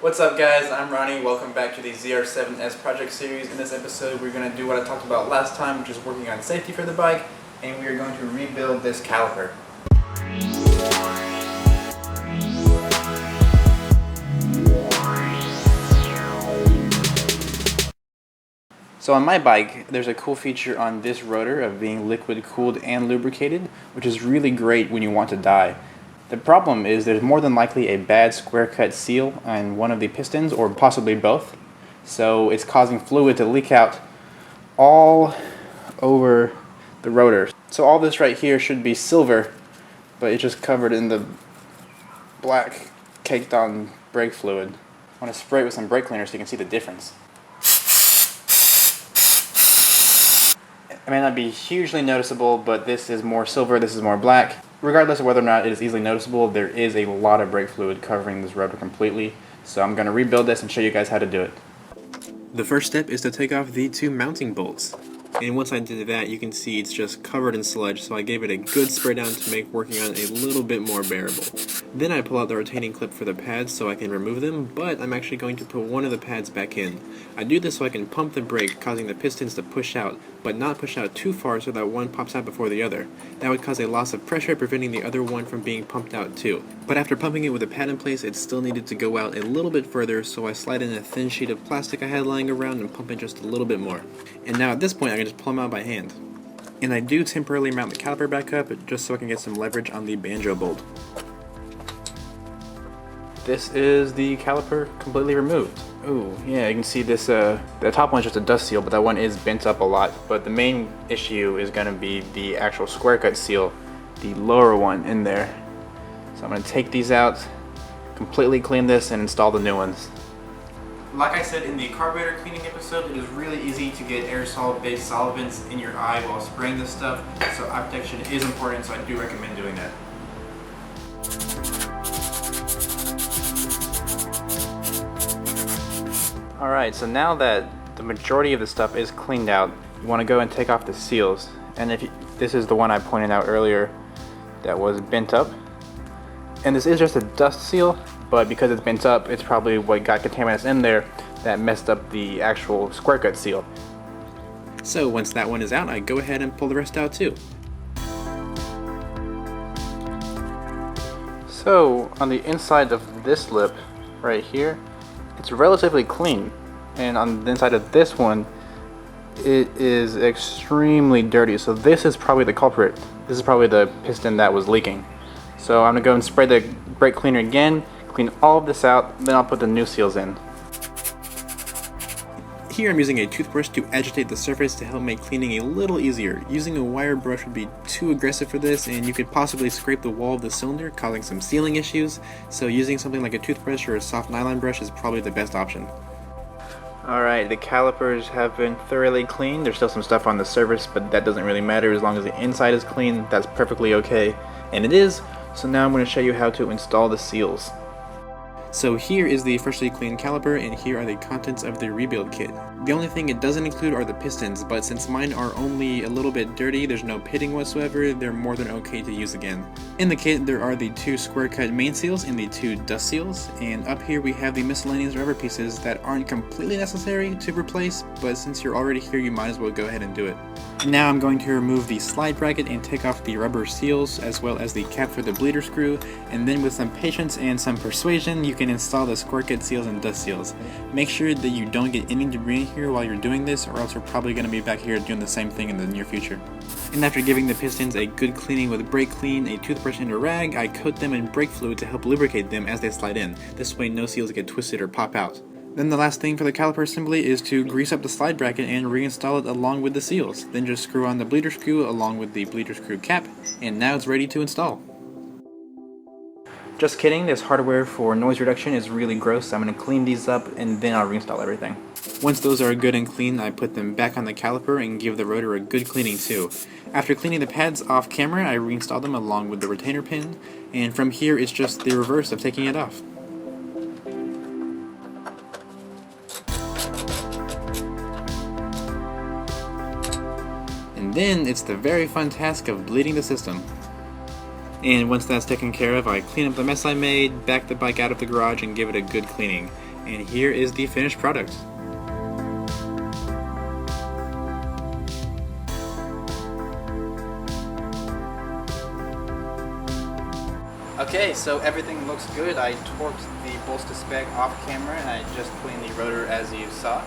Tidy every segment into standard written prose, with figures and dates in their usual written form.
What's up guys, I'm Ronnie. Welcome back to the ZR-7S project series. In this episode we're going to do what I talked about last time, which is working on safety for the bike, and we are going to rebuild this caliper. So on my bike, there's a cool feature on this rotor of being liquid cooled and lubricated, which is really great when you want to die. The problem is there's more than likely a bad square cut seal on one of the pistons, or possibly both. So it's causing fluid to leak out all over the rotor. So all this right here should be silver, but it's just covered in the black caked on brake fluid. I want to spray it with some brake cleaner so you can see the difference. It may not be hugely noticeable, but this is more silver, this is more black. Regardless of whether or not it is easily noticeable, there is a lot of brake fluid covering this rotor completely. So I'm going to rebuild this and show you guys how to do it. The first step is to take off the two mounting bolts. And once I did that, you can see it's just covered in sludge, so I gave it a good spray down to make working on it a little bit more bearable. Then I pull out the retaining clip for the pads so I can remove them, but I'm actually going to put one of the pads back in. I do this so I can pump the brake, causing the pistons to push out, but not push out too far so that one pops out before the other. That would cause a loss of pressure, preventing the other one from being pumped out too. But after pumping it with a pad in place, it still needed to go out a little bit further, so I slide in a thin sheet of plastic I had lying around and pump it just a little bit more. And now at this point I can just pull them out by hand. And I do temporarily mount the caliper back up just so I can get some leverage on the banjo bolt. This is the caliper completely removed. Oh yeah, you can see this, the top one's just a dust seal, but that one is bent up a lot. But the main issue is going to be the actual square cut seal, the lower one in there. So I'm going to take these out, completely clean this, and install the new ones. Like I said in the carburetor cleaning episode, it is really easy to get aerosol-based solvents in your eye while spraying this stuff, so eye protection is important, so I do recommend doing that. Alright, so now that the majority of the stuff is cleaned out, you want to go and take off the seals. And this is the one I pointed out earlier that was bent up. And this is just a dust seal, but because it's bent up, it's probably what got contaminants in there that messed up the actual square cut seal. So once that one is out, I go ahead and pull the rest out too. So on the inside of this lip right here, it's relatively clean, and on the inside of this one, it is extremely dirty. So this is probably the culprit. This is probably the piston that was leaking. So I'm gonna go and spray the brake cleaner again, clean all of this out, then I'll put the new seals in. Here I'm using a toothbrush to agitate the surface to help make cleaning a little easier. Using a wire brush would be too aggressive for this, and you could possibly scrape the wall of the cylinder, causing some sealing issues, so using something like a toothbrush or a soft nylon brush is probably the best option. Alright, the calipers have been thoroughly cleaned. There's still some stuff on the surface, but that doesn't really matter. As long as the inside is clean, that's perfectly okay. And it is, so now I'm going to show you how to install the seals. So here is the freshly cleaned caliper, and here are the contents of the rebuild kit. The only thing it doesn't include are the pistons, but since mine are only a little bit dirty, there's no pitting whatsoever, they're more than okay to use again. In the kit there are the two square cut main seals and the two dust seals, and up here we have the miscellaneous rubber pieces that aren't completely necessary to replace, but since you're already here you might as well go ahead and do it. Now I'm going to remove the slide bracket and take off the rubber seals as well as the cap for the bleeder screw, and then with some patience and some persuasion you can install the square cut seals and dust seals. Make sure that you don't get any debris in here while you're doing this, or else you're probably going to be back here doing the same thing in the near future. And after giving the pistons a good cleaning with brake clean, a toothbrush, and a rag, I coat them in brake fluid to help lubricate them as they slide in. This way no seals get twisted or pop out. Then the last thing for the caliper assembly is to grease up the slide bracket and reinstall it along with the seals. Then just screw on the bleeder screw along with the bleeder screw cap, and now it's ready to install. Just kidding, this hardware for noise reduction is really gross. I'm going to clean these up and then I'll reinstall everything. Once those are good and clean, I put them back on the caliper and give the rotor a good cleaning too. After cleaning the pads off camera, I reinstall them along with the retainer pin, and from here it's just the reverse of taking it off. And then it's the very fun task of bleeding the system. And once that's taken care of, I clean up the mess I made, back the bike out of the garage, and give it a good cleaning. And here is the finished product. Okay, so everything looks good. I torqued the bolts to spec off camera and I just cleaned the rotor as you saw.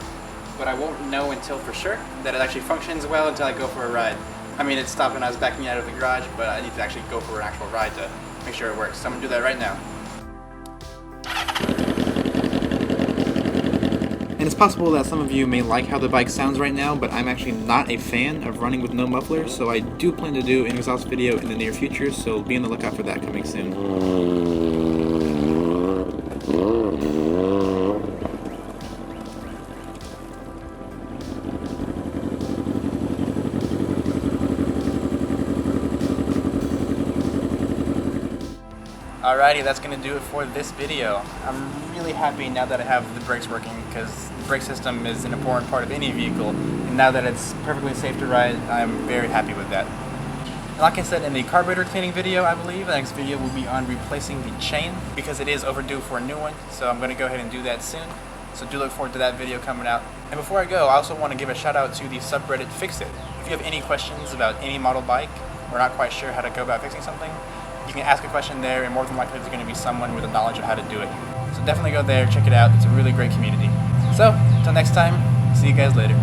But I won't know until for sure that it actually functions well until I go for a ride. I mean, it stopped when I was backing out of the garage, but I need to actually go for an actual ride to make sure it works. So I'm gonna do that right now. And it's possible that some of you may like how the bike sounds right now, but I'm actually not a fan of running with no muffler, so I do plan to do an exhaust video in the near future, so be on the lookout for that coming soon. Alrighty, that's going to do it for this video. I'm really happy now that I have the brakes working, because the brake system is an important part of any vehicle, and now that it's perfectly safe to ride, I'm very happy with that. And like I said in the carburetor cleaning video, I believe the next video will be on replacing the chain, because it is overdue for a new one, so I'm going to go ahead and do that soon. So do look forward to that video coming out. And before I go, I also want to give a shout out to the subreddit fixxit. If you have any questions about any model bike, or not quite sure how to go about fixing something, you can ask a question there, and more than likely there's going to be someone with the knowledge of how to do it. So definitely go there, check it out. It's a really great community. So, until next time, see you guys later.